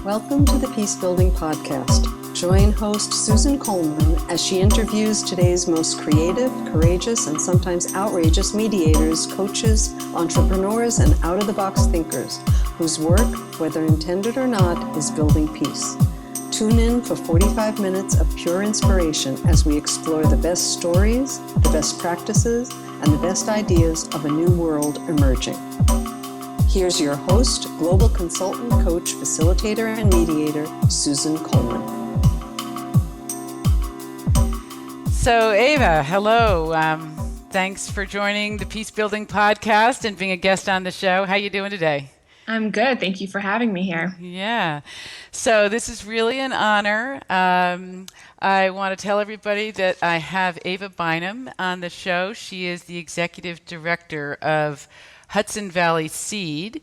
Welcome to the Peace Building Podcast. Join host Susan Coleman as she interviews today's most creative, courageous, and sometimes outrageous mediators, coaches, entrepreneurs, and out-of-the-box thinkers whose work, whether intended or not, is building peace. Tune in for 45 minutes of pure inspiration as we explore the best stories, the best practices, and the best ideas of a new world emerging. Here's your host, global consultant, coach, facilitator, and mediator, Susan Coleman. So, Ava, hello. Thanks for joining the Peace Building Podcast and being a guest on the show. How you doing today? I'm good. Thank you for having me here. Yeah. So this is really an honor. I want to tell everybody that I have Ava Bynum on the show. She is the executive director of Hudson Valley Seed.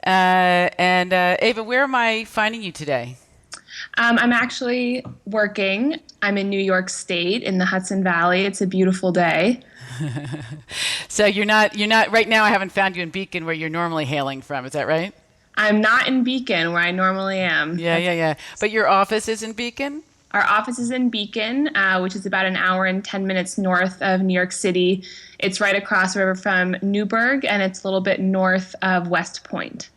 Ava, where am I finding you today? I'm actually working. I'm in New York State in the Hudson Valley. It's a beautiful day. So you're not right now. I haven't found you in Beacon where you're normally hailing from. Is that right? I'm not in Beacon where I normally am. Yeah. But your office is in Beacon? Our office is in Beacon, which is about an hour and 10 minutes north of New York City. It's right across the river from Newburgh, and it's a little bit north of West Point.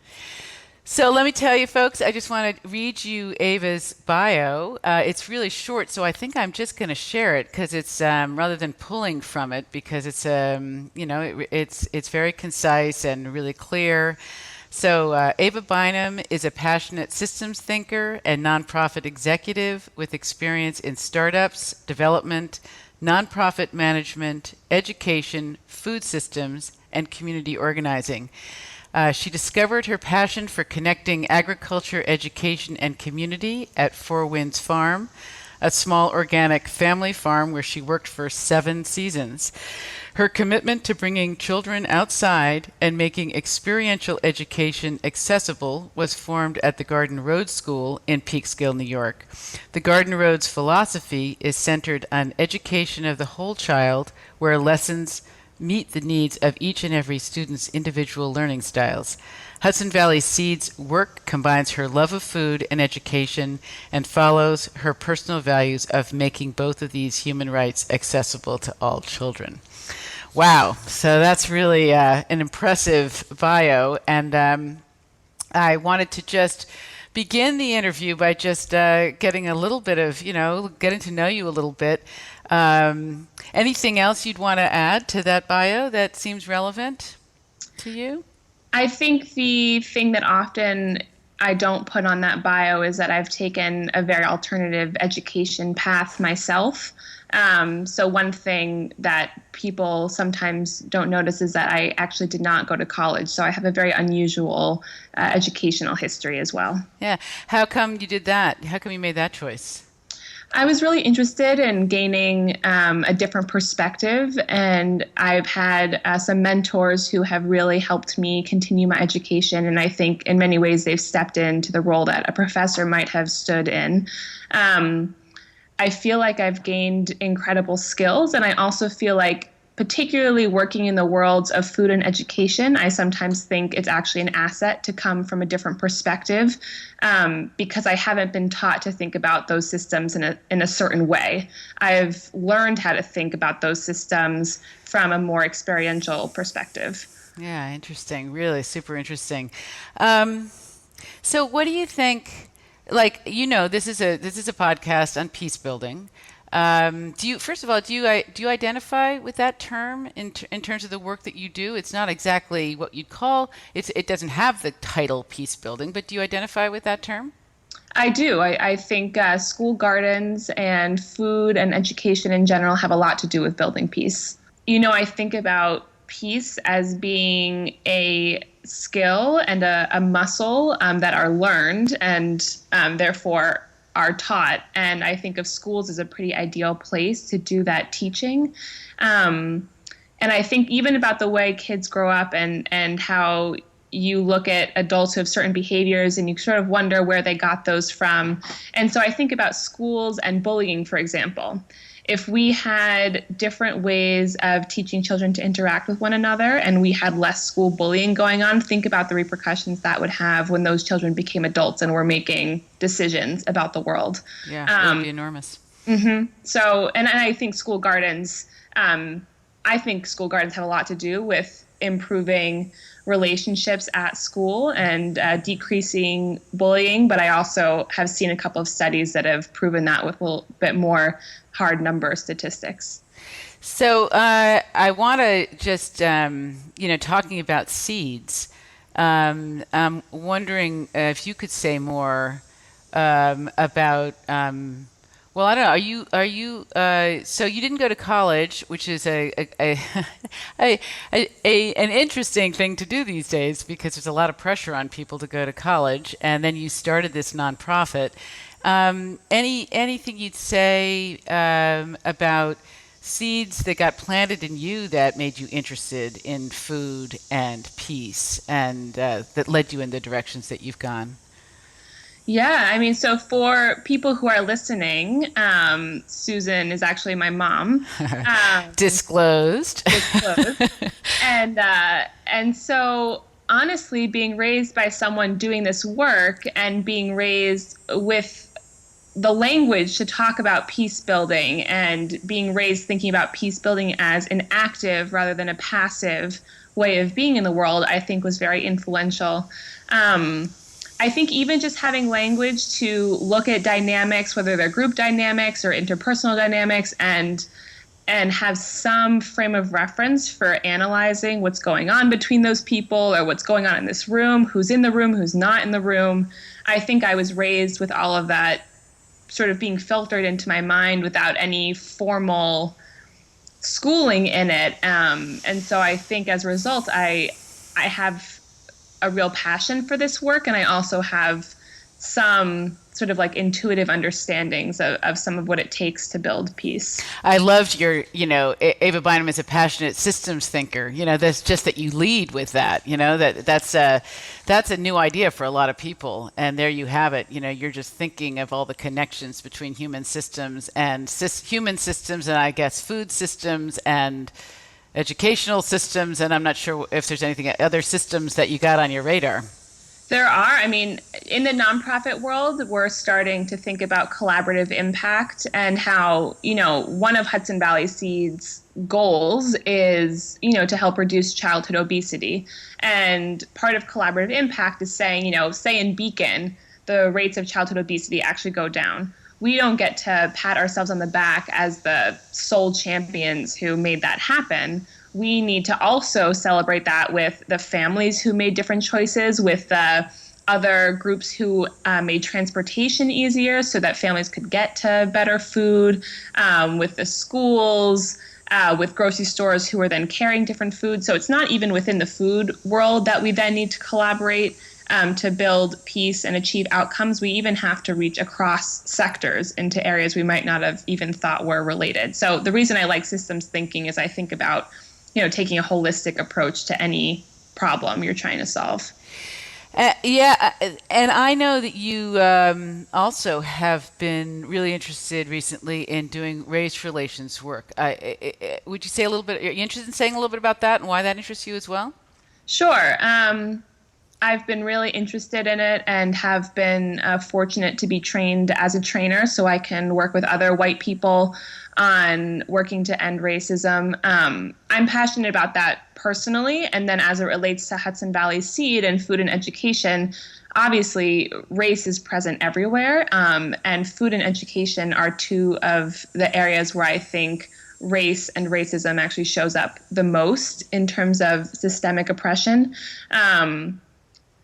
So let me tell you, folks, I just want to read you Ava's bio. It's really short, so I think I'm just going to share it because it's rather than pulling from it, because it's it's very concise and really clear. So Ava Bynum is a passionate systems thinker and nonprofit executive with experience in startups, development, nonprofit management, education, food systems, and community organizing. She discovered her passion for connecting agriculture, education, and community at Four Winds Farm, a small organic family farm where she worked for 7 seasons. Her commitment to bringing children outside and making experiential education accessible was formed at the Garden Road School in Peekskill, New York. The Garden Road's philosophy is centered on education of the whole child, where lessons meet the needs of each and every student's individual learning styles. Hudson Valley Seed's work combines her love of food and education and follows her personal values of making both of these human rights accessible to all children. Wow, so that's really an impressive bio, and I wanted to just begin the interview by just getting a little bit of, getting to know you a little bit. Anything else you'd want to add to that bio that seems relevant to you? I think the thing that often I don't put on that bio is that I've taken a very alternative education path myself. So one thing that people sometimes don't notice is that I actually did not go to college. So I have a very unusual educational history as well. Yeah. How come you did that? How come you made that choice? I was really interested in gaining a different perspective, and I've had some mentors who have really helped me continue my education, and I think in many ways they've stepped into the role that a professor might have stood in. I feel like I've gained incredible skills, and I also feel like particularly working in the worlds of food and education, I sometimes think it's actually an asset to come from a different perspective because I haven't been taught to think about those systems in a certain way. I've learned how to think about those systems from a more experiential perspective. Yeah, interesting. Really super interesting. So what do you think, this is a podcast on peace building. Do you identify with that term in terms of the work that you do? It's not exactly what you'd call it doesn't have the title peace building, but do you identify with that term? I do. I think school gardens and food and education in general have a lot to do with building peace. I think about peace as being a skill and a muscle that are learned and therefore are taught. And I think of schools as a pretty ideal place to do that teaching. And I think even about the way kids grow up and how you look at adults who have certain behaviors and you sort of wonder where they got those from. And so I think about schools and bullying, for example. if we had different ways of teaching children to interact with one another and we had less school bullying going on, think about the repercussions that would have when those children became adults and were making decisions about the world. Yeah, it would be enormous. So, and I think school gardens, have a lot to do with improving relationships at school and decreasing bullying. But I also have seen a couple of studies that have proven that with a little bit more hard number statistics. So I want to just, talking about seeds, I'm wondering if you could say more about well, I don't know. Are you? So you didn't go to college, which is an interesting thing to do these days because there's a lot of pressure on people to go to college. And then you started this nonprofit. Anything you'd say about seeds that got planted in you that made you interested in food and peace, and that led you in the directions that you've gone? Yeah, I mean, so for people who are listening, Susan is actually my mom. Disclosed. And so honestly, being raised by someone doing this work and being raised with the language to talk about peace building and being raised thinking about peace building as an active rather than a passive way of being in the world, I think was very influential. I think even just having language to look at dynamics, whether they're group dynamics or interpersonal dynamics, and have some frame of reference for analyzing what's going on between those people or what's going on in this room, who's in the room, who's not in the room. I think I was raised with all of that sort of being filtered into my mind without any formal schooling in it. And so I think as a result, I have a real passion for this work, and I also have some sort of like intuitive understandings of some of what it takes to build peace. I loved your, Ava Bynum is a passionate systems thinker. That's just that you lead with that. That's a new idea for a lot of people, and there you have it. You're just thinking of all the connections between human systems and I guess food systems and educational systems, and I'm not sure if there's anything other systems that you got on your radar. There are. I mean, in the nonprofit world, we're starting to think about collaborative impact and how, one of Hudson Valley Seed's goals is, to help reduce childhood obesity. And part of collaborative impact is saying, say in Beacon, the rates of childhood obesity actually go down. We don't get to pat ourselves on the back as the sole champions who made that happen. We need to also celebrate that with the families who made different choices, with the other groups who made transportation easier so that families could get to better food, with the schools, with grocery stores who are then carrying different food. So it's not even within the food world that we then need to collaborate to build peace and achieve outcomes. We even have to reach across sectors into areas we might not have even thought were related. So the reason I like systems thinking is I think about, taking a holistic approach to any problem you're trying to solve. Yeah, and I know that you also have been really interested recently in doing race relations work. Would you say a little bit, are you interested in saying a little bit about that and why that interests you as well? Sure. I've been really interested in it and have been fortunate to be trained as a trainer so I can work with other white people on working to end racism. I'm passionate about that personally, and then as it relates to Hudson Valley Seed and food and education, obviously race is present everywhere, and food and education are two of the areas where I think race and racism actually shows up the most in terms of systemic oppression.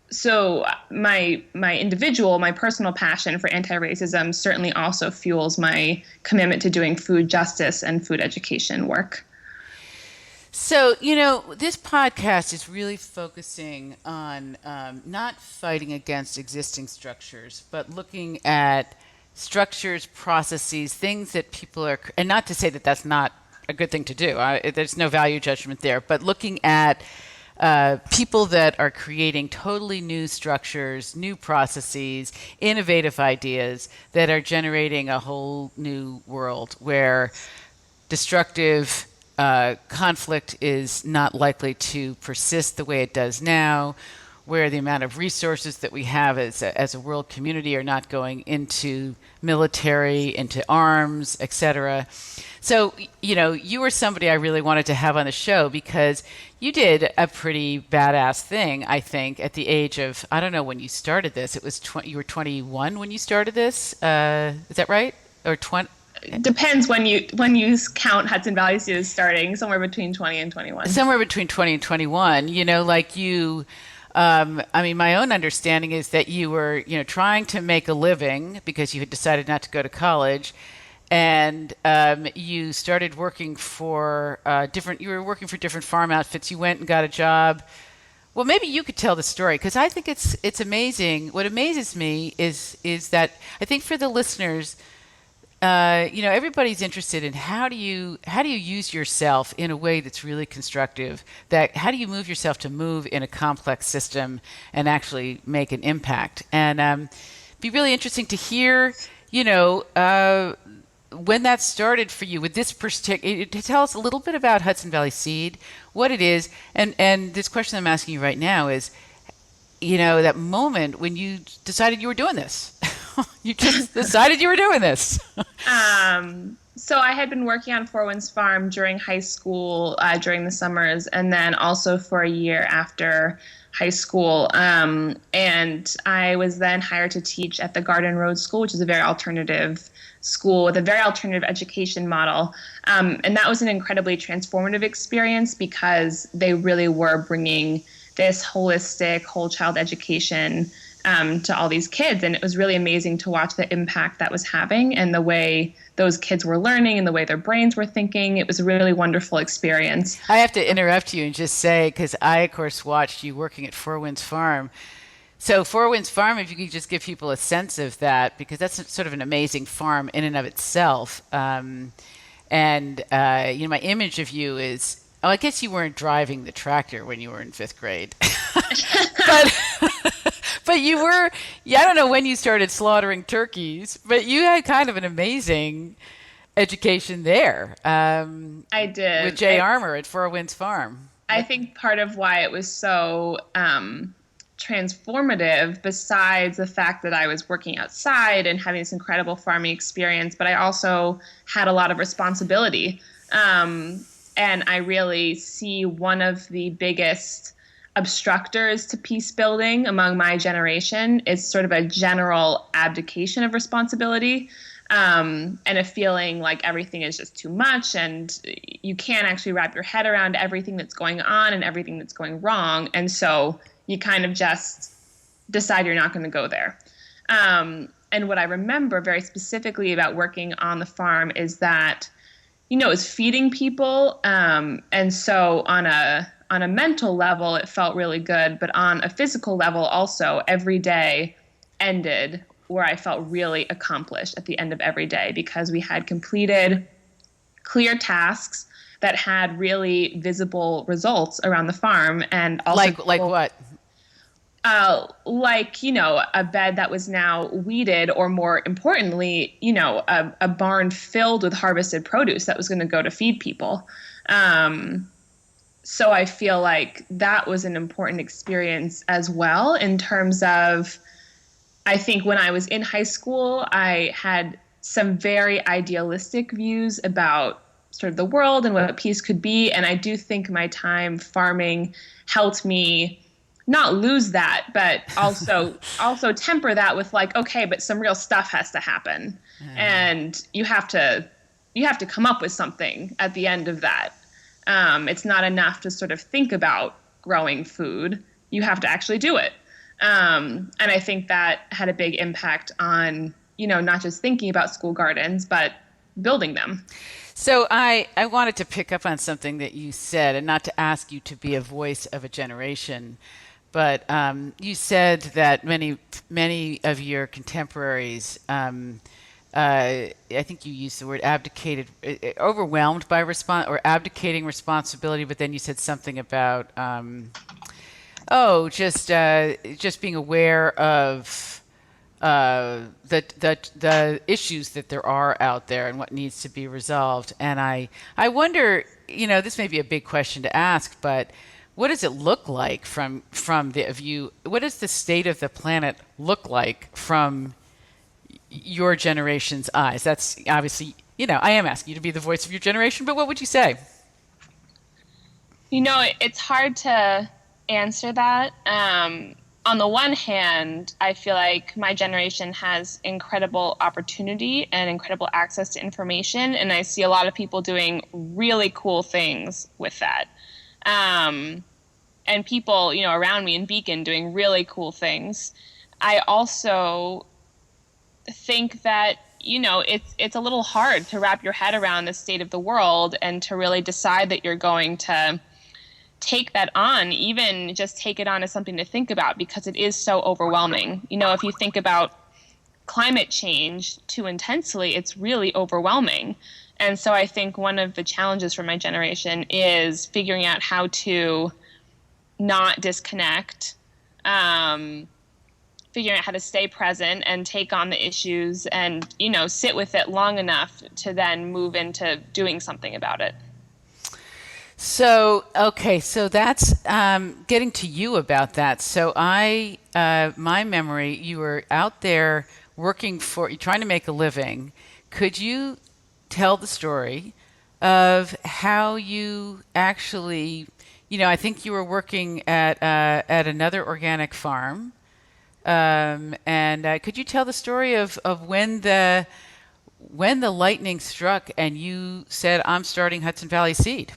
So my personal passion for anti-racism certainly also fuels my commitment to doing food justice and food education work. So, this podcast is really focusing on not fighting against existing structures, but looking at structures, processes, things that people are, and not to say that that's not a good thing to do. There's no value judgment there, but looking at people that are creating totally new structures, new processes, innovative ideas that are generating a whole new world where destructive conflict is not likely to persist the way it does now, where the amount of resources that we have as a world community are not going into military, into arms, etc. So, you were somebody I really wanted to have on the show because you did a pretty badass thing, I think, at the age of, I don't know when you started this. It was you were 21 when you started this. Is that right? Or 20? Depends when you count Hudson Valley students starting, somewhere between 20 and 21. Somewhere between 20 and 21. My own understanding is that you were, trying to make a living because you had decided not to go to college, and you started working for different farm outfits. You went and got a job. Well, maybe you could tell the story because I think it's amazing. What amazes me is that I think for the listeners, everybody's interested in how do you use yourself in a way that's really constructive. How do you move yourself to move in a complex system and actually make an impact? And be really interesting to hear, when that started for you with this particular. Tell us a little bit about Hudson Valley Seed, what it is, and this question I'm asking you right now is, that moment when you decided you were doing this. You just decided you were doing this. So I had been working on Four Winds Farm during high school, during the summers, and then also for a year after high school. And I was then hired to teach at the Garden Road School, which is a very alternative school with a very alternative education model. And that was an incredibly transformative experience because they really were bringing this holistic whole child education to all these kids. And it was really amazing to watch the impact that was having and the way those kids were learning and the way their brains were thinking. It was a really wonderful experience. I have to interrupt you and just say, because I, of course, watched you working at Four Winds Farm. So Four Winds Farm, if you could just give people a sense of that, because that's sort of an amazing farm in and of itself. My image of you is, I guess you weren't driving the tractor when you were in fifth grade. But you were, I don't know when you started slaughtering turkeys, but you had kind of an amazing education there. I did. With Jay Armour at Four Winds Farm. I think part of why it was so transformative, besides the fact that I was working outside and having this incredible farming experience, but I also had a lot of responsibility. And I really see one of the biggest obstructors to peace building among my generation is sort of a general abdication of responsibility, and a feeling like everything is just too much and you can't actually wrap your head around everything that's going on and everything that's going wrong. And so you kind of just decide you're not going to go there. And what I remember very specifically about working on the farm is that, it was feeding people. And so on a mental level, it felt really good. But on a physical level also, every day ended where I felt really accomplished at the end of every day because we had completed clear tasks that had really visible results around the farm. And also like what? A bed that was now weeded, or more importantly, a barn filled with harvested produce that was going to go to feed people. So I feel like that was an important experience as well in terms of, I think when I was in high school, I had some very idealistic views about sort of the world and what peace could be. And I do think my time farming helped me not lose that, but also temper that with like, okay, but some real stuff has to happen. And you have to come up with something at the end of that. It's not enough to sort of think about growing food. You have to actually do it. And I think that had a big impact on, not just thinking about school gardens, but building them. So I wanted to pick up on something that you said, and not to ask you to be a voice of a generation, but you said that many of your contemporaries, I think you used the word abdicated, overwhelmed by abdicating responsibility, but then you said something about Oh, just being aware of the issues that there are out there and what needs to be resolved. And I wonder, this may be a big question to ask, but what does it look like from the view? What does the state of the planet look like from your generation's eyes? That's obviously, I am asking you to be the voice of your generation, but what would you say? It's hard to answer that. On the one hand, I feel like my generation has incredible opportunity and incredible access to information, and I see a lot of people doing really cool things with that. And people, around me in Beacon doing really cool things. I also think that, it's a little hard to wrap your head around the state of the world and to really decide that you're going to take that on, even just take it on as something to think about, because it is so overwhelming. If you think about climate change too intensely, it's really overwhelming. And so I think one of the challenges for my generation is figuring out how to not disconnect, figuring out how to stay present and take on the issues and, sit with it long enough to then move into doing something about it. So, okay, so that's getting to you about that. So my memory, you were out there working you're trying to make a living. Could you tell the story of how you actually, I think you were working at another organic farm. And could you tell the story of when the lightning struck and you said, I'm starting Hudson Valley Seed?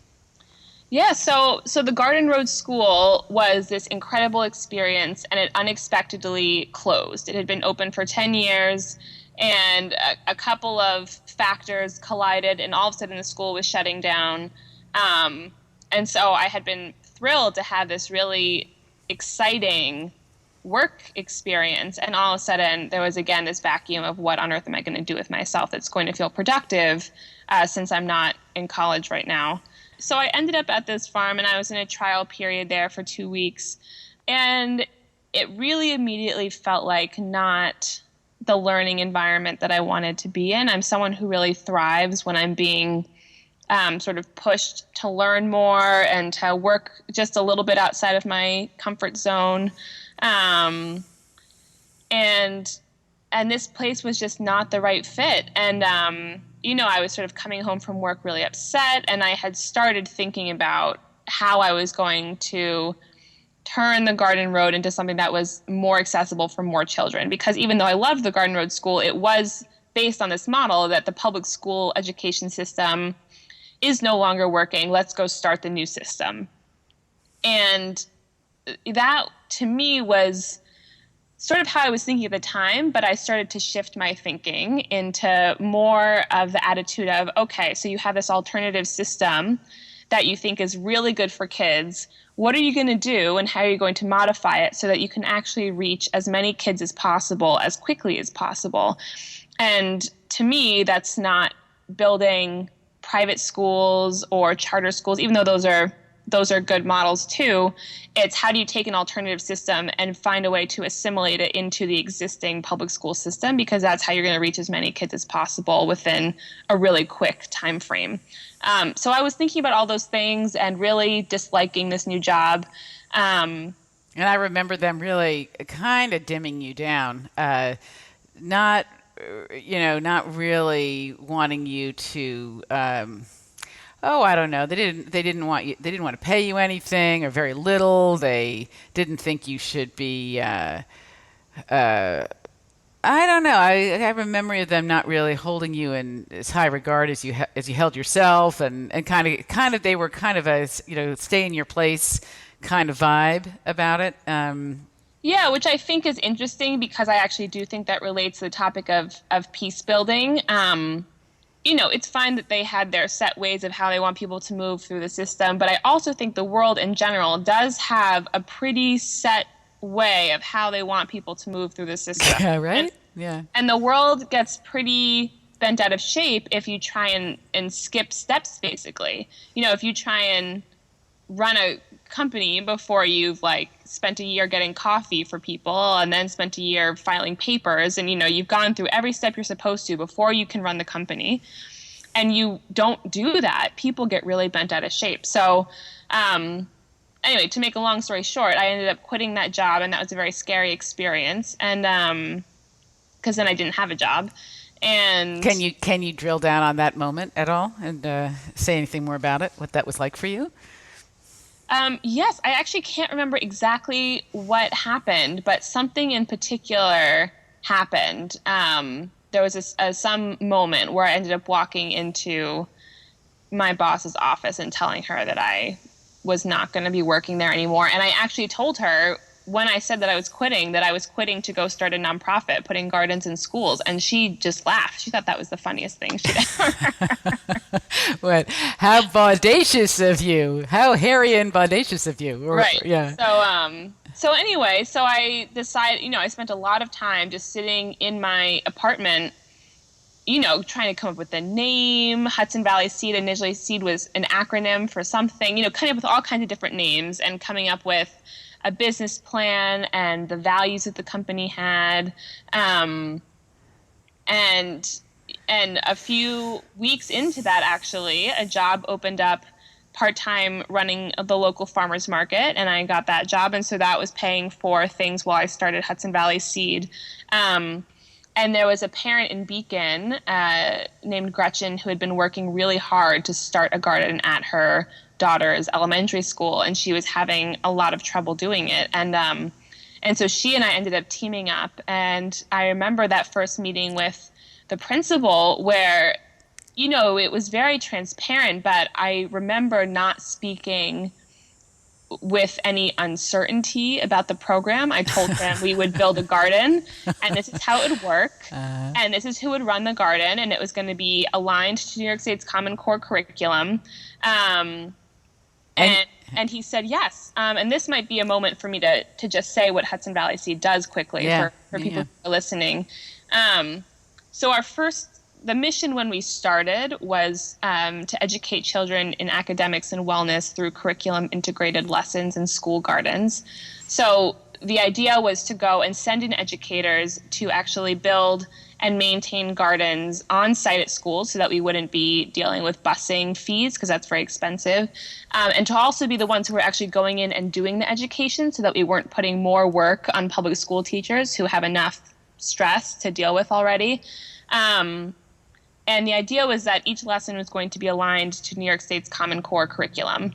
Yeah, so the Garden Road School was this incredible experience, and it unexpectedly closed. It had been open for 10 years, and a couple of factors collided, and all of a sudden the school was shutting down. And so I had been thrilled to have this really exciting work experience, and all of a sudden there was again this vacuum of what on earth am I going to do with myself that's going to feel productive since I'm not in college right now. So I ended up at this farm, and I was in a trial period there for 2 weeks. And it really immediately felt like not the learning environment that I wanted to be in. I'm someone who really thrives when I'm being sort of pushed to learn more and to work just a little bit outside of my comfort zone. And this place was just not the right fit. And I was sort of coming home from work really upset, and I had started thinking about how I was going to turn the Garden Road into something that was more accessible for more children. Because even though I loved the Garden Road School, it was based on this model that the public school education system is no longer working. Let's go start the new system. And that, to me, was sort of how I was thinking at the time, but I started to shift my thinking into more of the attitude of, okay, so you have this alternative system that you think is really good for kids. What are you going to do, and how are you going to modify it so that you can actually reach as many kids as possible, as quickly as possible? And to me, that's not building private schools or charter schools, even though those are good models too. It's how do you take an alternative system and find a way to assimilate it into the existing public school system, because that's how you're going to reach as many kids as possible within a really quick time frame. So I was thinking about all those things and really disliking this new job. And I remember them really kind of dimming you down, not really wanting you to. I don't know. They didn't want you. They didn't want to pay you anything or very little. They didn't think you should be. I don't know. I have a memory of them not really holding you in as high regard as you held yourself, and kind of they were kind of a stay in your place kind of vibe about it. Yeah, which I think is interesting, because I actually do think that relates to the topic of peace building. It's fine that they had their set ways of how they want people to move through the system, but I also think the world in general does have a pretty set way of how they want people to move through the system. Yeah, right? Yeah. And the world gets pretty bent out of shape if you try and skip steps, basically. If you try and run a company before you've like spent a year getting coffee for people and then spent a year filing papers, and you've gone through every step you're supposed to before you can run the company, and you don't do that, people get really bent out of shape. So anyway, to make a long story short, I ended up quitting that job, and that was a very scary experience, and because then I didn't have a job. And can you drill down on that moment at all and say anything more about it, what that was like for you? Yes, I actually can't remember exactly what happened, but something in particular happened. There was some moment where I ended up walking into my boss's office and telling her that I was not going to be working there anymore. And I actually told her when I said that I was quitting to go start a nonprofit, putting gardens in schools. And she just laughed. She thought that was the funniest thing she'd ever heard. What? How bodacious of you. How hairy and bodacious of you. Right. Yeah. So anyway, so I decided, I spent a lot of time just sitting in my apartment, trying to come up with a name. Hudson Valley Seed, initially Seed was an acronym for something, coming up with all kinds of different names and coming up with a business plan and the values that the company had. And a few weeks into that, actually, a job opened up part-time running the local farmers market, and I got that job. And so that was paying for things while I started Hudson Valley Seed. And there was a parent in Beacon named Gretchen who had been working really hard to start a garden at her daughter's elementary school, and she was having a lot of trouble doing it. And so she and I ended up teaming up. And I remember that first meeting with the principal where, it was very transparent, but I remember not speaking with any uncertainty about the program. I told him we would build a garden, and this is how it would work, and this is who would run the garden, and it was going to be aligned to New York State's Common Core curriculum. And he said yes. And this might be a moment for me to just say what Hudson Valley Seed does quickly for people who are listening. So the mission when we started was to educate children in academics and wellness through curriculum integrated lessons in school gardens. So the idea was to go and send in educators to actually build and maintain gardens on site at schools so that we wouldn't be dealing with busing fees because that's very expensive. And to also be the ones who were actually going in and doing the education so that we weren't putting more work on public school teachers who have enough stress to deal with already. And the idea was that each lesson was going to be aligned to New York State's Common Core curriculum,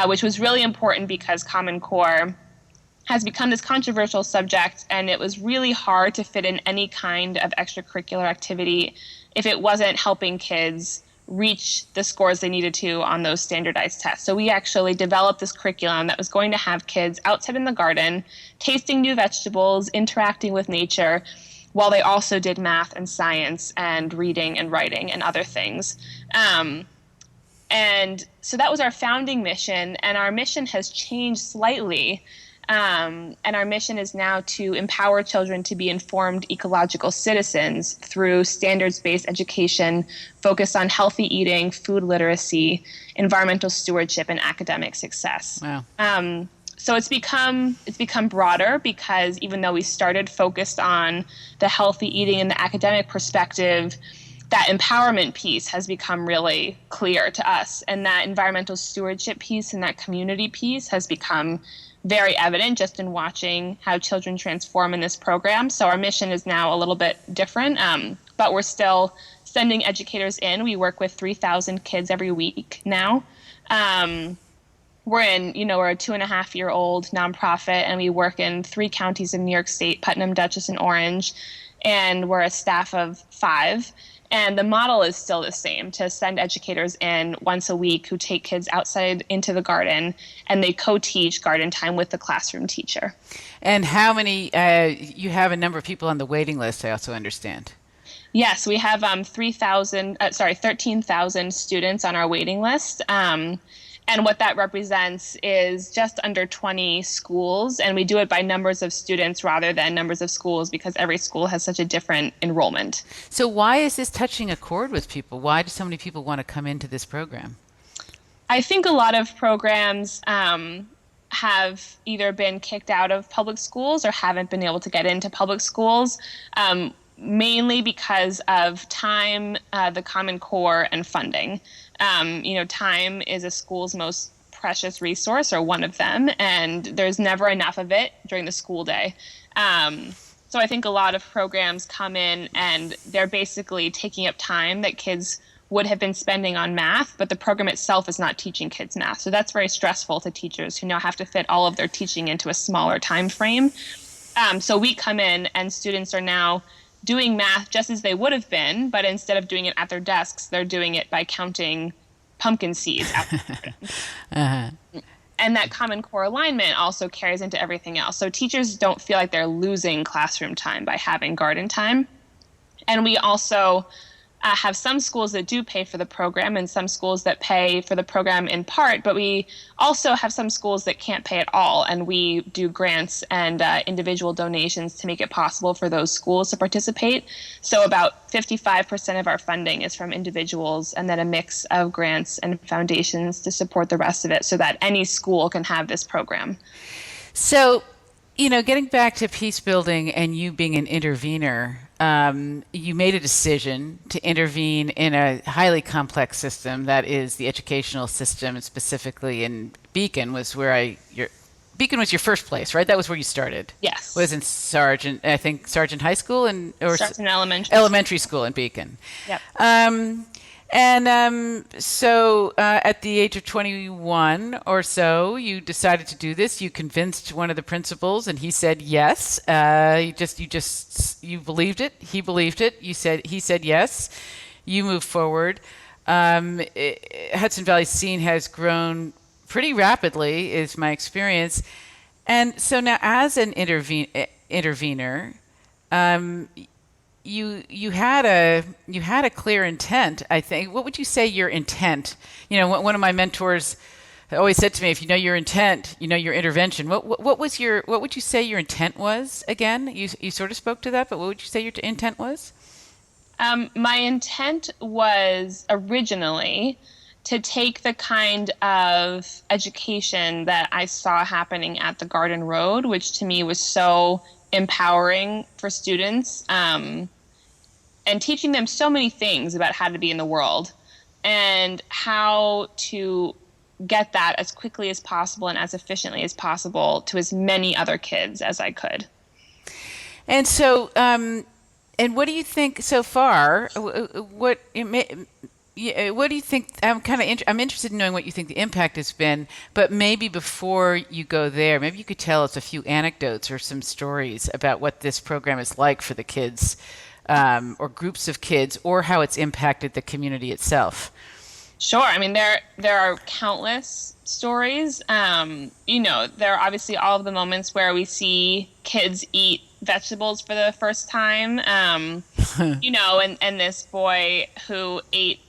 which was really important because Common Core has become this controversial subject, and it was really hard to fit in any kind of extracurricular activity if it wasn't helping kids reach the scores they needed to on those standardized tests. So we actually developed this curriculum that was going to have kids outside in the garden, tasting new vegetables, interacting with nature, while they also did math and science and reading and writing and other things. And so that was our founding mission, and our mission has changed slightly. And our mission is now to empower children to be informed ecological citizens through standards-based education focused on healthy eating, food literacy, environmental stewardship, and academic success. Wow. So it's become broader because even though we started focused on the healthy eating and the academic perspective, that empowerment piece has become really clear to us. And that environmental stewardship piece and that community piece has become very evident just in watching how children transform in this program. So our mission is now a little bit different, but we're still sending educators in. We work with 3,000 kids every week now. We're a 2.5-year-old nonprofit, and we work in 3 counties in New York State, Putnam, Dutchess, and Orange, and we're a staff of 5. And the model is still the same, to send educators in once a week who take kids outside into the garden, and they co-teach garden time with the classroom teacher. And how many, you have a number of people on the waiting list, I also understand. Yes, we have 13,000 students on our waiting list. And what that represents is just under 20 schools, and we do it by numbers of students rather than numbers of schools because every school has such a different enrollment. So why is this touching a chord with people? Why do so many people want to come into this program? I think a lot of programs have either been kicked out of public schools or haven't been able to get into public schools, mainly because of time, the Common Core, and funding. Time is a school's most precious resource, or one of them, and there's never enough of it during the school day. So I think a lot of programs come in and they're basically taking up time that kids would have been spending on math, but the program itself is not teaching kids math. So that's very stressful to teachers who now have to fit all of their teaching into a smaller time frame. So we come in and students are now doing math just as they would have been, but instead of doing it at their desks, they're doing it by counting pumpkin seeds. Uh-huh. And that Common Core alignment also carries into everything else. So teachers don't feel like they're losing classroom time by having garden time. And we also have some schools that do pay for the program and some schools that pay for the program in part, but we also have some schools that can't pay at all, and we do grants and individual donations to make it possible for those schools to participate. So about 55% of our funding is from individuals, and then a mix of grants and foundations to support the rest of it so that any school can have this program. So, getting back to peace building and you being an intervener, you made a decision to intervene in a highly complex system that is the educational system, and specifically in Beacon was Beacon was your first place, right? That was where you started. Yes. Was in Sargent High School or Sargent Elementary School in Beacon. Yep. So at the age of 21 or so, you decided to do this. You convinced one of the principals, and he said yes. You believed it. He believed it. He said yes. You moved forward. Hudson Valley Scene has grown pretty rapidly, is my experience. And so now, as an intervener, you had a clear intent, I think. What would you say your intent? One of my mentors always said to me, if you know your intent, you know your intervention. What would you say your intent was again? You sort of spoke to that, but what would you say your intent was? My intent was originally to take the kind of education that I saw happening at the Garden Road, which to me was so empowering for students, and teaching them so many things about how to be in the world and how to get that as quickly as possible and as efficiently as possible to as many other kids as I could. And so, and what do you think so far? What do you think? I'm interested in knowing what you think the impact has been. But maybe before you go there, maybe you could tell us a few anecdotes or some stories about what this program is like for the kids, or groups of kids, or how it's impacted the community itself. Sure. I mean, there are countless stories. There are obviously all of the moments where we see kids eat vegetables for the first time. And this boy who ate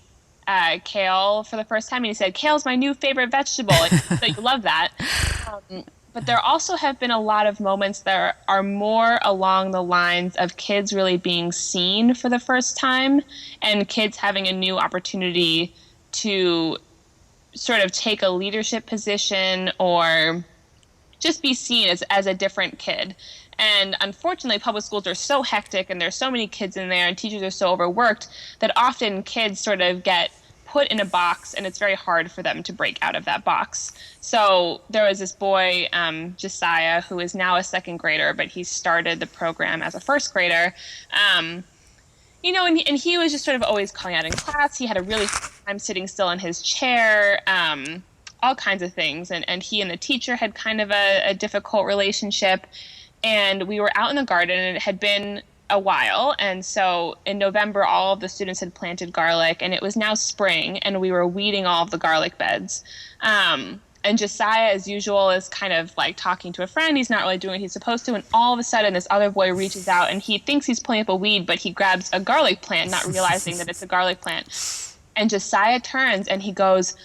kale for the first time, and he said, "Kale's my new favorite vegetable." And so you love that. But there also have been a lot of moments that are more along the lines of kids really being seen for the first time and kids having a new opportunity to sort of take a leadership position or just be seen as a different kid. And unfortunately, public schools are so hectic and there's so many kids in there and teachers are so overworked that often kids sort of get put in a box and it's very hard for them to break out of that box. So there was this boy, Josiah, who is now a second grader, but he started the program as a first grader. And he was just sort of always calling out in class. He had a really hard time sitting still in his chair, all kinds of things. And he and the teacher had kind of a difficult relationship. And we were out in the garden, and it had been a while. And so in November, all of the students had planted garlic, and it was now spring, and we were weeding all of the garlic beds. And Josiah, as usual, is kind of like talking to a friend. He's not really doing what he's supposed to. And all of a sudden, this other boy reaches out, and he thinks he's pulling up a weed, but he grabs a garlic plant, not realizing that it's a garlic plant. And Josiah turns, and he goes,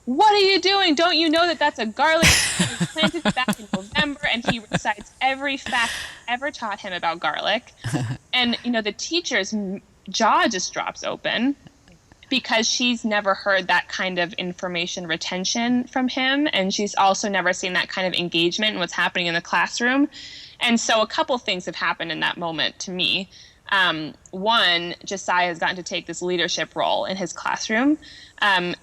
"What are you doing? Don't you know that that's a garlic plant? It was planted back in November." And he recites every fact ever taught him about garlic. And, the teacher's jaw just drops open because she's never heard that kind of information retention from him. And she's also never seen that kind of engagement in what's happening in the classroom. And so a couple things have happened in that moment to me. One, Josiah has gotten to take this leadership role in his classroom.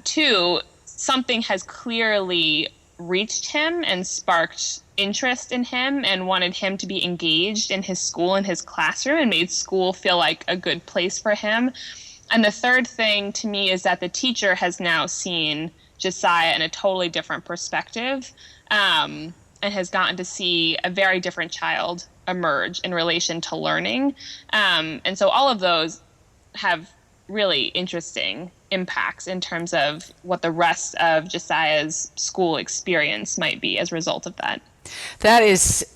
Two, something has clearly reached him and sparked interest in him and wanted him to be engaged in his school and his classroom and made school feel like a good place for him. And the third thing to me is that the teacher has now seen Josiah in a totally different perspective, and has gotten to see a very different child emerge in relation to learning. And so all of those have really interesting impacts in terms of what the rest of Josiah's school experience might be as a result of that. That is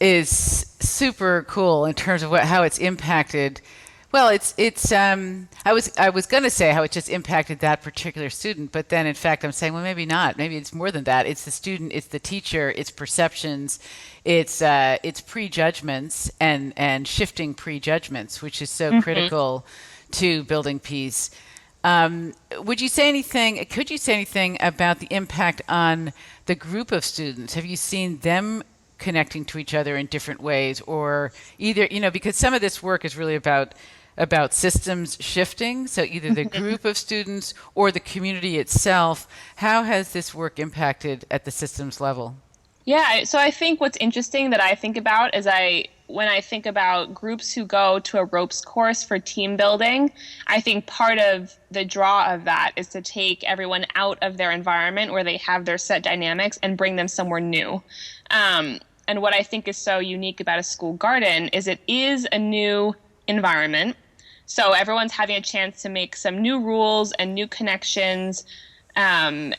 super cool in terms of how it's impacted. Well, I was going to say how it just impacted that particular student, but then in fact I'm saying, well, maybe not. Maybe it's more than that. It's the student, it's the teacher, it's perceptions, it's prejudgments and shifting prejudgments, which is so critical to building peace. Could you say anything about the impact on the group of students? Have you seen them connecting to each other in different ways, or either, because some of this work is really about systems shifting, so either the group of students or the community itself. How has this work impacted at the systems level? Yeah, so I think what's interesting that I think about is when I think about groups who go to a ropes course for team building, I think part of the draw of that is to take everyone out of their environment where they have their set dynamics and bring them somewhere new. And what I think is so unique about a school garden is it is a new environment. So everyone's having a chance to make some new rules and new connections, and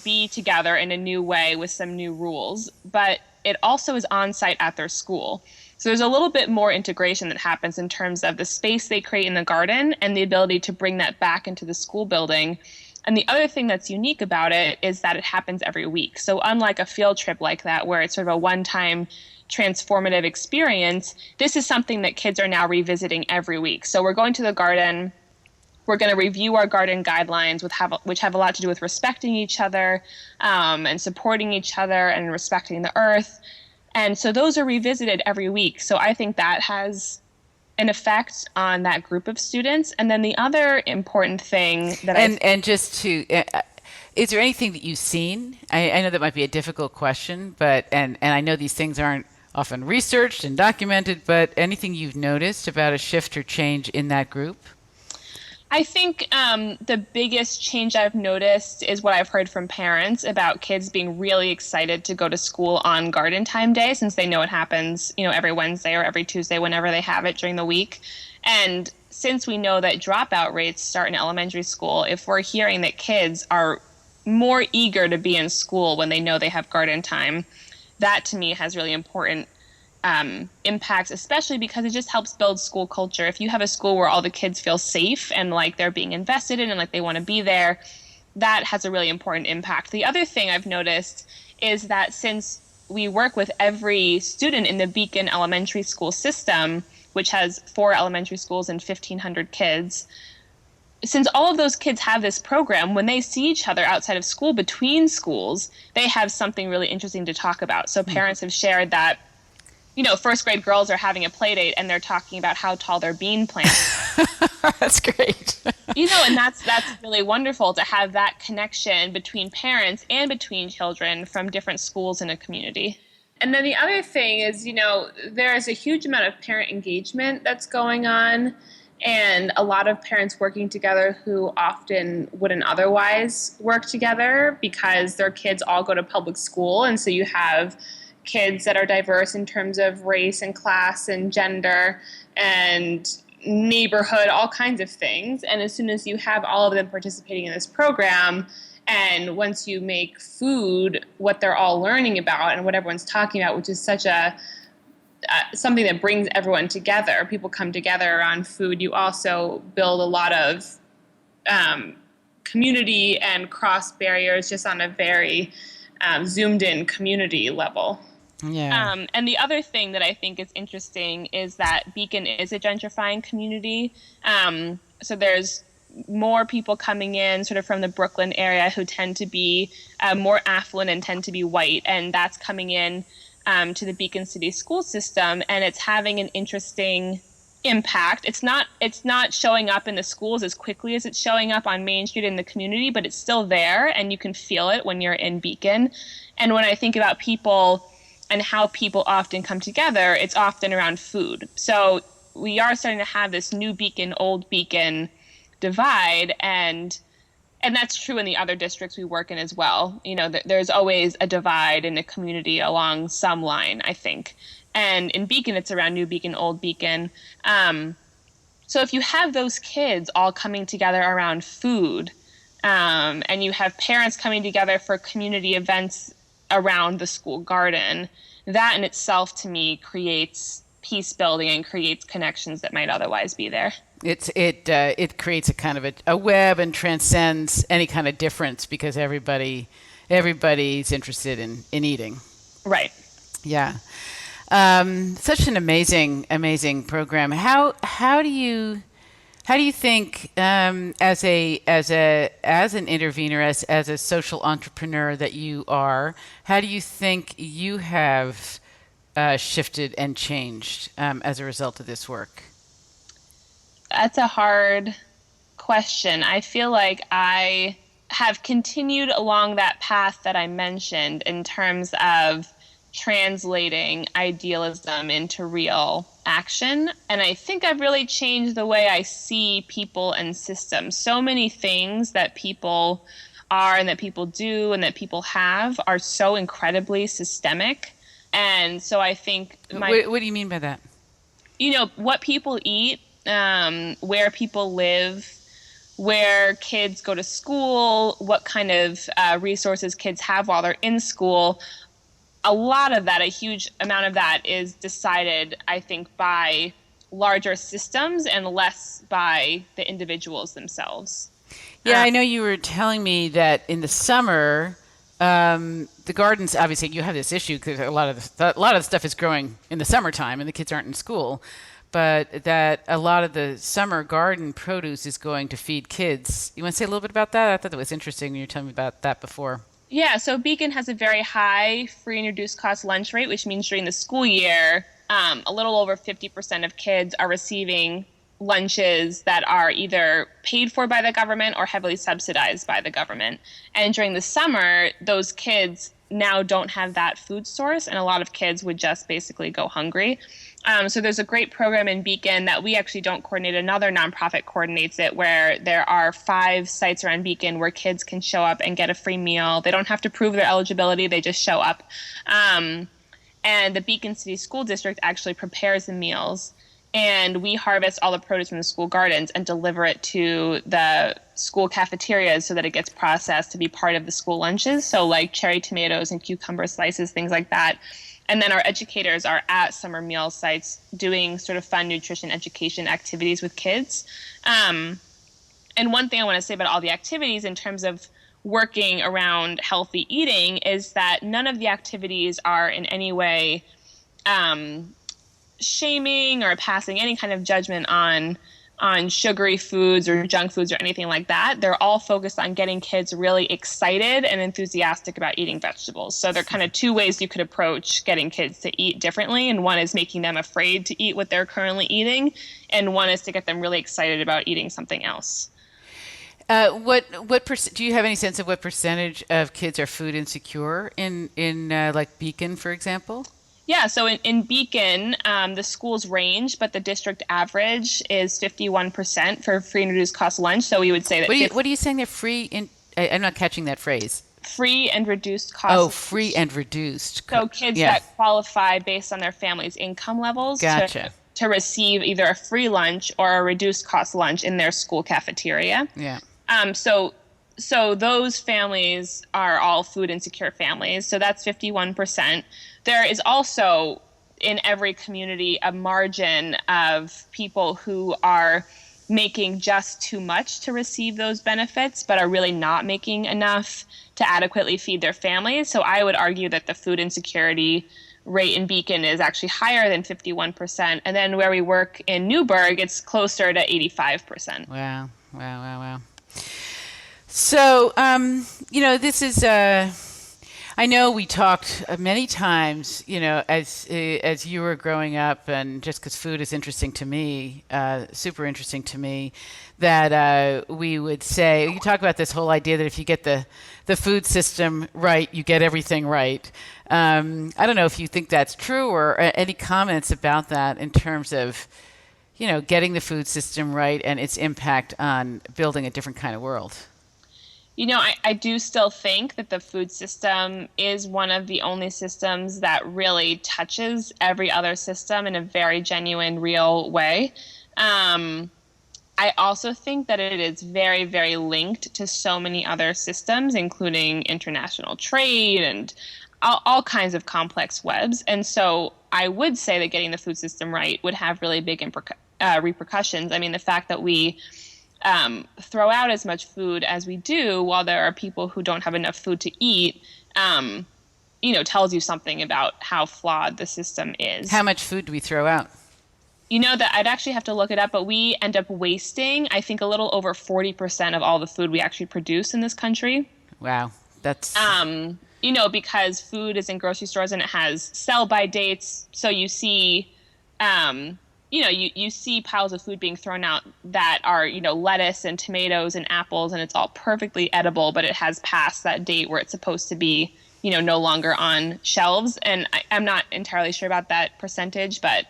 be together in a new way with some new rules. But it also is on site at their school. So there's a little bit more integration that happens in terms of the space they create in the garden and the ability to bring that back into the school building. And the other thing that's unique about it is that it happens every week. So unlike a field trip like that, where it's sort of a one-time transformative experience, this is something that kids are now revisiting every week. So we're going to the garden. We're going to review our garden guidelines, which have a lot to do with respecting each other, and supporting each other and respecting the earth. And so those are revisited every week. So I think that has an effect on that group of students. And then the other important thing that is there anything that you've seen? I know that might be a difficult question, but and I know these things aren't often researched and documented, but anything you've noticed about a shift or change in that group? I think the biggest change I've noticed is what I've heard from parents about kids being really excited to go to school on garden time day, since they know it happens, every Wednesday or every Tuesday, whenever they have it during the week. And since we know that dropout rates start in elementary school, if we're hearing that kids are more eager to be in school when they know they have garden time, that to me has really important impacts, especially because it just helps build school culture. If you have a school where all the kids feel safe and like they're being invested in and like they want to be there, that has a really important impact. The other thing I've noticed is that since we work with every student in the Beacon Elementary School system, which has 4 elementary schools and 1,500 kids, since all of those kids have this program, when they see each other outside of school, between schools, they have something really interesting to talk about. So parents have shared that first grade girls are having a play date and they're talking about how tall their bean plants. That's great. And that's really wonderful to have that connection between parents and between children from different schools in a community. And then the other thing is, there is a huge amount of parent engagement that's going on, and a lot of parents working together who often wouldn't otherwise work together because their kids all go to public school. And so you have kids that are diverse in terms of race and class and gender and neighborhood, all kinds of things. And as soon as you have all of them participating in this program, and once you make food what they're all learning about and what everyone's talking about, which is such something that brings everyone together, people come together around food, you also build a lot of community and cross barriers just on a very zoomed in community level. Yeah. And the other thing that I think is interesting is that Beacon is a gentrifying community. So there's more people coming in sort of from the Brooklyn area who tend to be more affluent and tend to be white. And that's coming in to the Beacon City school system. And it's having an interesting impact. It's not showing up in the schools as quickly as it's showing up on Main Street in the community, but it's still there and you can feel it when you're in Beacon. And when I think about people and how people often come together, it's often around food. So we are starting to have this new Beacon, old Beacon divide, and that's true in the other districts we work in as well. You know, there's always a divide in the community along some line, I think. And in Beacon, it's around New Beacon, Old Beacon. So if you have those kids all coming together around food, and you have parents coming together for community events around the school garden, that in itself, to me, creates peace building and creates connections that might otherwise be there. It creates a kind of a web and transcends any kind of difference because everybody's interested in eating. Right. Yeah. Such an amazing program. How do you think as an intervener, as a social entrepreneur that you are, how do you think you have shifted and changed as a result of this work? That's a hard question. I feel like I have continued along that path that I mentioned in terms of translating idealism into real action. And I think I've really changed the way I see people and systems. So many things that people are and that people do and that people have are so incredibly systemic. And so I think what do you mean by that? You know, what people eat, where people live, where kids go to school, what kind of resources kids have while they're in school. A lot of that, a huge amount of that is decided, I think, by larger systems and less by the individuals themselves. Yeah, I know you were telling me that in the summer, the gardens, obviously you have this issue because a lot of the stuff is growing in the summertime and the kids aren't in school, but that a lot of the summer garden produce is going to feed kids. You want to say a little bit about that? I thought that was interesting when you were telling me about that before. Yeah, so Beacon has a very high free and reduced cost lunch rate, which means during the school year, a little over 50% of kids are receiving lunches that are either paid for by the government or heavily subsidized by the government. And during the summer, those kids now don't have that food source, and a lot of kids would just basically go hungry. So there's a great program in Beacon that we actually don't coordinate. Another nonprofit coordinates it, where there are 5 sites around Beacon where kids can show up and get a free meal. They don't have to prove their eligibility. They just show up. And the Beacon City School District actually prepares the meals. And we harvest all the produce from the school gardens and deliver it to the school cafeterias so that it gets processed to be part of the school lunches. So like cherry tomatoes and cucumber slices, things like that. And then our educators are at summer meal sites doing sort of fun nutrition education activities with kids. And one thing I want to say about all the activities in terms of working around healthy eating is that none of the activities are in any way shaming or passing any kind of judgment on sugary foods or junk foods or anything like that. They're all focused on getting kids really excited and enthusiastic about eating vegetables. So there are kind of 2 ways you could approach getting kids to eat differently. And one is making them afraid to eat what they're currently eating. And one is to get them really excited about eating something else. Do you have any sense of what percentage of kids are food insecure in like Beacon, for example? Yeah, so in Beacon, the schools range, but the district average is 51% for free and reduced cost lunch. So we would say that. What are you saying there? I'm not catching that phrase. Free and reduced cost. Oh, free and reduced. So kids that qualify based on their family's income levels Gotcha. to receive either a free lunch or a reduced cost lunch in their school cafeteria. Yeah. So those families are all food insecure families. So that's 51%. There is also in every community a margin of people who are making just too much to receive those benefits, but are really not making enough to adequately feed their families. So I would argue that the food insecurity rate in Beacon is actually higher than 51%. And then where we work in Newburgh, it's closer to 85%. Wow. Wow, wow, wow. So, this is, I know we talked many times, as you were growing up, and just because food is interesting to me, super interesting to me, that we would say, you talk about this whole idea that if you get the food system right, you get everything right. I don't know if you think that's true, or any comments about that in terms of, getting the food system right and its impact on building a different kind of world. I do still think that the food system is one of the only systems that really touches every other system in a very genuine, real way. I also think that it is very, very linked to so many other systems, including international trade and all kinds of complex webs. And so I would say that getting the food system right would have really big repercussions. I mean, the fact that we throw out as much food as we do while there are people who don't have enough food to eat, tells you something about how flawed the system is. How much food do we throw out? That I'd actually have to look it up, but we end up wasting, I think, a little over 40% of all the food we actually produce in this country. Wow. That's... because food is in grocery stores and it has sell-by dates. So you see, you see piles of food being thrown out that are, lettuce and tomatoes and apples, and it's all perfectly edible, but it has passed that date where it's supposed to be, no longer on shelves. And I'm not entirely sure about that percentage, but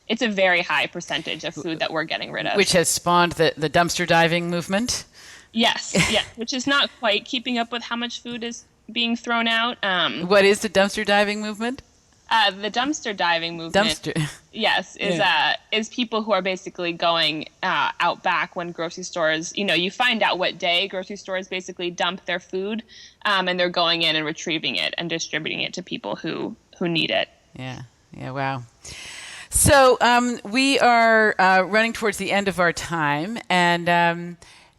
it's a very high percentage of food that we're getting rid of. Which has spawned the dumpster diving movement? Yes, yeah, which is not quite keeping up with how much food is being thrown out. What is the dumpster diving movement? The dumpster diving movement, yes, is people who are basically going out back when grocery stores, you find out what day grocery stores basically dump their food, and they're going in and retrieving it and distributing it to people who need it. Yeah, wow. So we are running towards the end of our time, and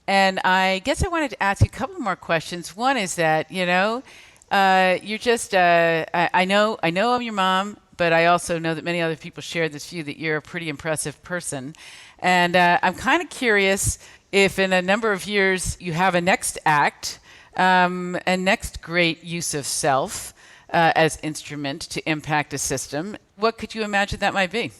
I guess I wanted to ask you a couple more questions. One is that, you're just, I know I'm your mom, but I also know that many other people share this view that you're a pretty impressive person. And I'm kind of curious if in a number of years you have a next act, a next great use of self as instrument to impact a system. What could you imagine that might be?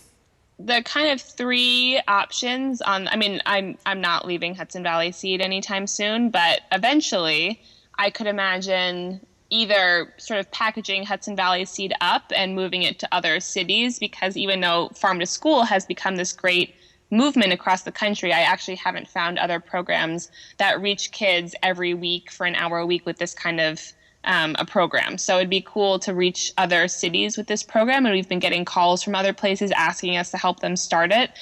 The kind of three options I'm not leaving Hudson Valley Seed anytime soon, but eventually I could imagine either sort of packaging Hudson Valley Seed up and moving it to other cities, because even though Farm to School has become this great movement across the country, I actually haven't found other programs that reach kids every week for an hour a week with this kind of a program. So it'd be cool to reach other cities with this program, and we've been getting calls from other places asking us to help them start it.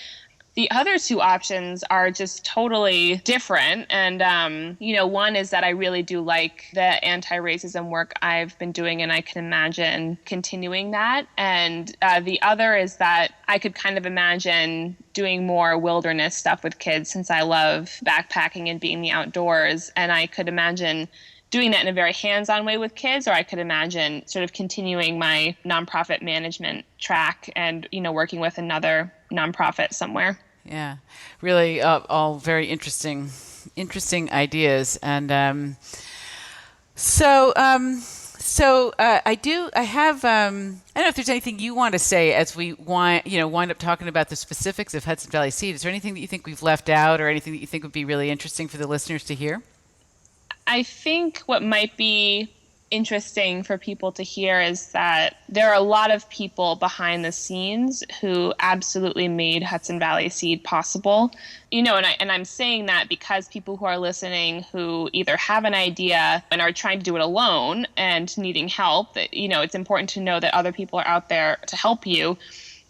The other two options are just totally different. And, one is that I really do like the anti-racism work I've been doing, and I can imagine continuing that. And the other is that I could kind of imagine doing more wilderness stuff with kids, since I love backpacking and being in the outdoors. And I could imagine doing that in a very hands-on way with kids, or I could imagine sort of continuing my nonprofit management track and, working with another nonprofit somewhere. Yeah, really all very interesting ideas. And I don't know if there's anything you want to say as we wind up talking about the specifics of Hudson Valley Seed. Is there anything that you think we've left out, or anything that you think would be really interesting for the listeners to hear? I think what might be interesting for people to hear is that there are a lot of people behind the scenes who absolutely made Hudson Valley Seed possible. And I'm saying that because people who are listening who either have an idea and are trying to do it alone and needing help, that, it's important to know that other people are out there to help you.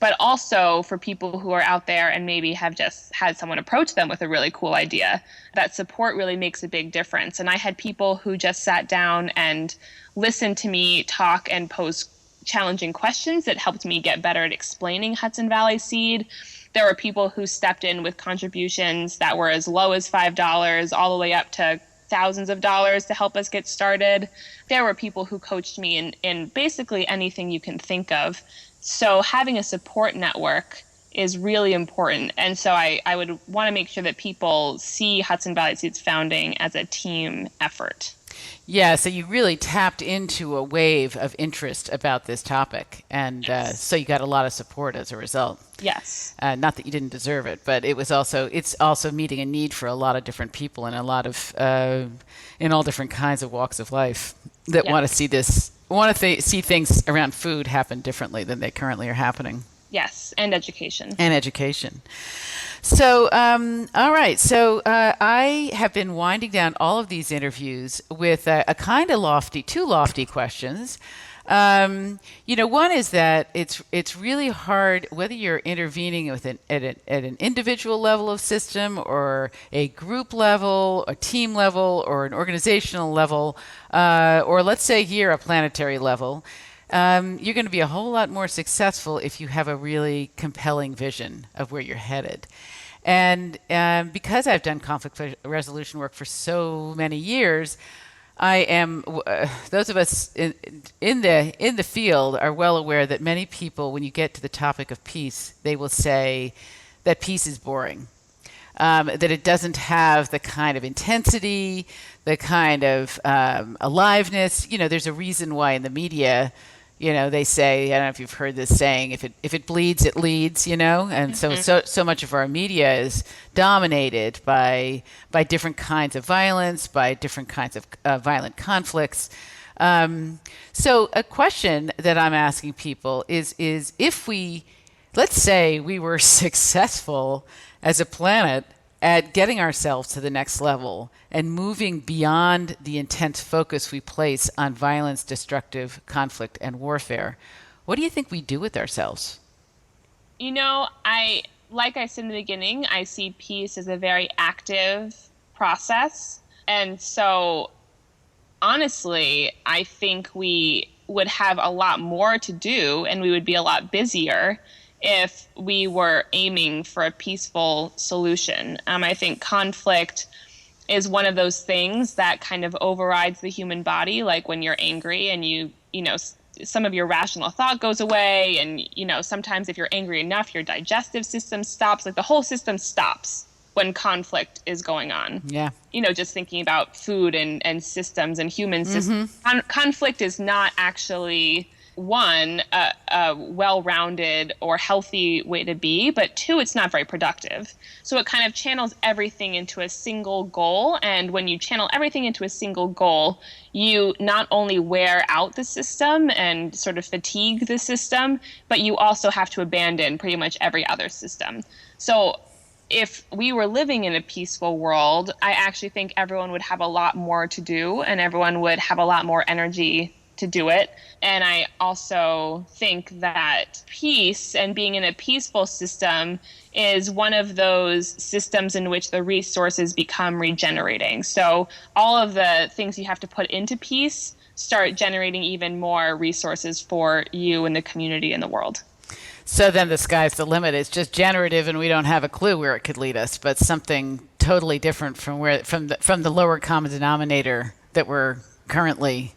But also for people who are out there and maybe have just had someone approach them with a really cool idea, that support really makes a big difference. And I had people who just sat down and listened to me talk and pose challenging questions that helped me get better at explaining Hudson Valley Seed. There were people who stepped in with contributions that were as low as $5 all the way up to thousands of dollars to help us get started. There were people who coached me in basically anything you can think of. So having a support network is really important. And so I would want to make sure that people see Hudson Valley Seeds founding as a team effort. Yeah, so you really tapped into a wave of interest about this topic, and Yes. so you got a lot of support as a result. Yes. Not that you didn't deserve it, but it's also meeting a need for a lot of different people and a lot of in all different kinds of walks of life that Yeah. want to see things around food happen differently than they currently are happening. Yes, and education. And education. So, all right. So I have been winding down all of these interviews with a kind of two lofty questions. One is that it's really hard, whether you're intervening with at an individual level of system or a group level, a team level, or an organizational level, or let's say here a planetary level. You're going to be a whole lot more successful if you have a really compelling vision of where you're headed. And because I've done conflict resolution work for so many years, I am. Those of us in the field are well aware that many people, when you get to the topic of peace, they will say that peace is boring, that it doesn't have the kind of intensity, the kind of aliveness. There's a reason why in the media, they say, I don't know if you've heard this saying, if it bleeds, it leads, and so much of our media is dominated by different kinds of violence, by different kinds of violent conflicts. So a question that I'm asking people is if let's say we were successful as a planet at getting ourselves to the next level and moving beyond the intense focus we place on violence, destructive conflict, and warfare, what do you think we do with ourselves? Like I said in the beginning, I see peace as a very active process. And so, honestly, I think we would have a lot more to do and we would be a lot busier if we were aiming for a peaceful solution. I think conflict is one of those things that kind of overrides the human body. Like when you're angry and some of your rational thought goes away, and sometimes if you're angry enough, your digestive system stops. Like the whole system stops when conflict is going on. Yeah. Just thinking about food and systems and human systems. Conflict is not actually, one, a well-rounded or healthy way to be, but two, it's not very productive. So it kind of channels everything into a single goal. And when you channel everything into a single goal, you not only wear out the system and sort of fatigue the system, but you also have to abandon pretty much every other system. So if we were living in a peaceful world, I actually think everyone would have a lot more to do and everyone would have a lot more energy to do it. And I also think that peace and being in a peaceful system is one of those systems in which the resources become regenerating. So all of the things you have to put into peace start generating even more resources for you and the community and the world. So then the sky's the limit. It's just generative and we don't have a clue where it could lead us, but something totally different from the lower common denominator that we're currently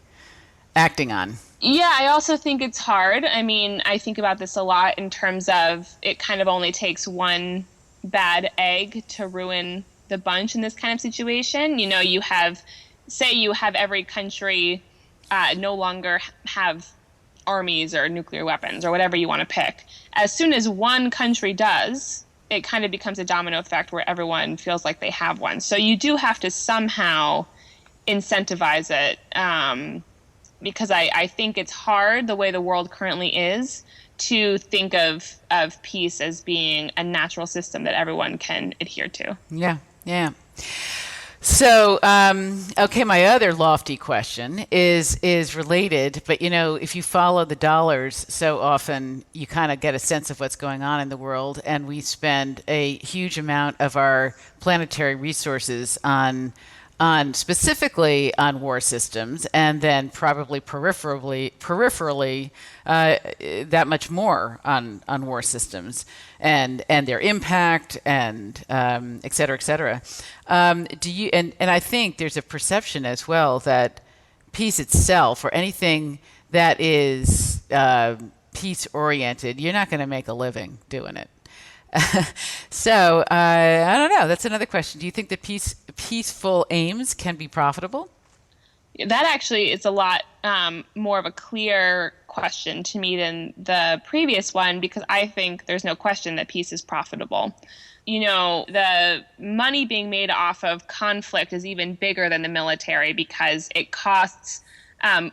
acting on. Yeah, I also think it's hard. I think about this a lot in terms of it kind of only takes one bad egg to ruin the bunch in this kind of situation. You have every country no longer have armies or nuclear weapons or whatever you want to pick. As soon as one country does, it kind of becomes a domino effect where everyone feels like they have one. So you do have to somehow incentivize it. Because I think it's hard, the way the world currently is, to think of peace as being a natural system that everyone can adhere to. Yeah. So, okay, my other lofty question is related, but if you follow the dollars so often, you kind of get a sense of what's going on in the world, and we spend a huge amount of our planetary resources on specifically on war systems, and then probably peripherally that much more on war systems and their impact and et cetera, et cetera. And I think there's a perception as well that peace itself, or anything that is peace oriented, you're not going to make a living doing it. So I don't know. That's another question. Do you think that peaceful aims can be profitable? That actually is a lot more of a clear question to me than the previous one, because I think there's no question that peace is profitable. The money being made off of conflict is even bigger than the military because it costs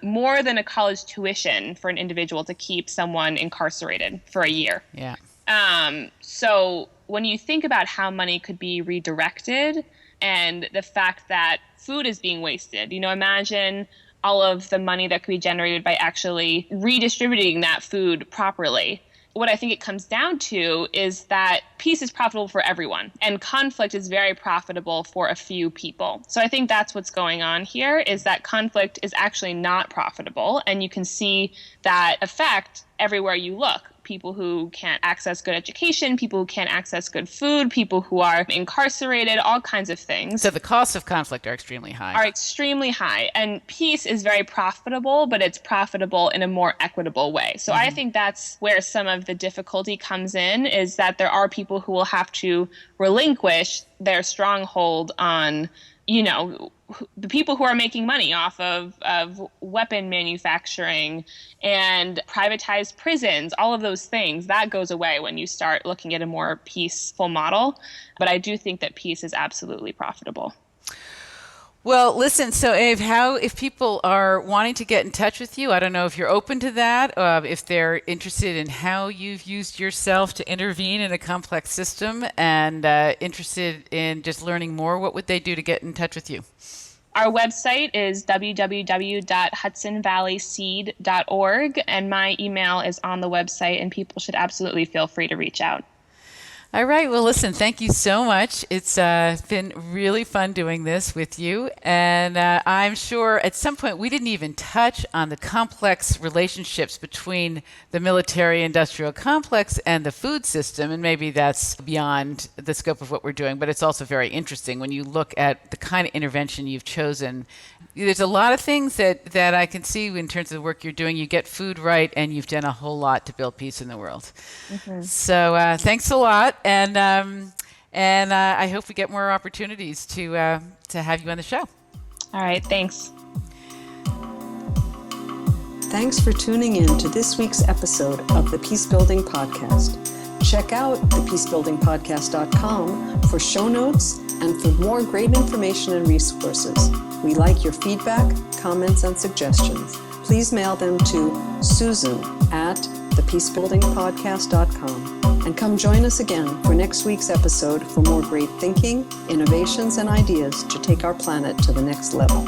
more than a college tuition for an individual to keep someone incarcerated for a year. Yeah. So when you think about how money could be redirected and the fact that food is being wasted, imagine all of the money that could be generated by actually redistributing that food properly. What I think it comes down to is that peace is profitable for everyone and conflict is very profitable for a few people. So I think that's what's going on here, is that conflict is actually not profitable. And you can see that effect everywhere you look. People who can't access good education, people who can't access good food, people who are incarcerated, all kinds of things. So the costs of conflict are extremely high. And peace is very profitable, but it's profitable in a more equitable way. So I think that's where some of the difficulty comes in, is that there are people who will have to relinquish their stronghold on, the people who are making money off of weapon manufacturing and privatized prisons, all of those things, that goes away when you start looking at a more peaceful model. But I do think that peace is absolutely profitable. Well, listen, so Ave, if people are wanting to get in touch with you, I don't know if you're open to that, if they're interested in how you've used yourself to intervene in a complex system and interested in just learning more, what would they do to get in touch with you? Our website is www.hudsonvalleyseed.org, and my email is on the website, and people should absolutely feel free to reach out. All right. Well, listen, thank you so much. It's been really fun doing this with you. And I'm sure at some point we didn't even touch on the complex relationships between the military-industrial complex and the food system. And maybe that's beyond the scope of what we're doing. But it's also very interesting when you look at the kind of intervention you've chosen. There's a lot of things that I can see in terms of the work you're doing. You get food right, and you've done a whole lot to build peace in the world. Mm-hmm. So thanks a lot. And I hope we get more opportunities to have you on the show. All right, thanks. Thanks for tuning in to this week's episode of the Peace Building Podcast. Check out thepeacebuildingpodcast.com for show notes and for more great information and resources. We like your feedback, comments, and suggestions. Please mail them to susan@thepeacebuildingpodcast.com. And come join us again for next week's episode for more great thinking, innovations, and ideas to take our planet to the next level.